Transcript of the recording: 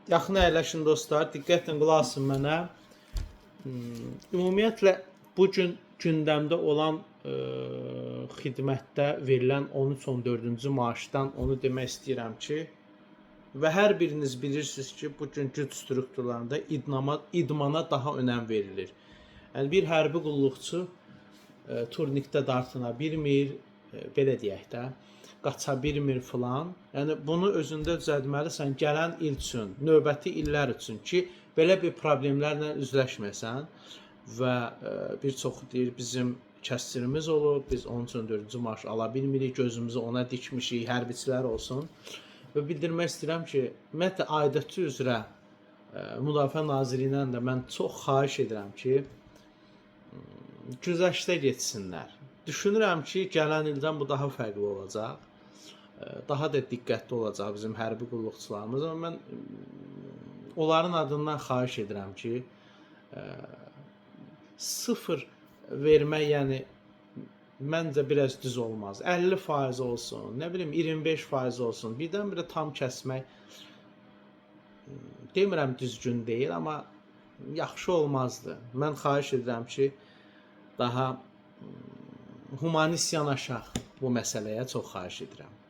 Yaxın əyləşin dostlar, diqqətlə qulaq asın mənə. Ümumiyyətlə bu gün gündəmdə olan xidmətdə verilən 13-14-cü maaşdan onu demək istəyirəm ki, və hər biriniz bilirsiniz ki, bu gün güc strukturlarında idmana daha önəm verilir. Yəni bir hərbi qulluqçu turnikdə dartına bilmir, belə deyək də, qaça bilmir filan. Yəni bunu özündə düzəltməlisən gələn il üçün, növbəti illər üçün ki, belə bir problemlərlə üzləşməsən və bir çoxu deyir bizim kəsrimiz olub, biz 13-14-cü maaş ala bilmirik, gözümüzü ona dikmişik, hərbiçilər olsun. Və bildirmək istəyirəm ki, ümumiyyətlə aidiyyatı üzrə Müdafiə Nazirliyindən də mən çox xahiş edirəm ki, güzəştə getsinlər. Düşünürəm ki, gələn ildən bu daha fərqli olacaq. Daha da diqqətli olacaq bizim hərbi qulluqçularımız. Amma mən onların adından xahiş edirəm ki, sıfır vermək, yəni məncə biraz düz olmaz. 50% olsun, nə bilim 25% olsun. Birdən-birə tam kəsmək demirəm düzgün deyil, amma yaxşı olmazdı. Mən xahiş edirəm ki, daha humanist yanaşaq bu məsələyə, çox xahiş edirəm.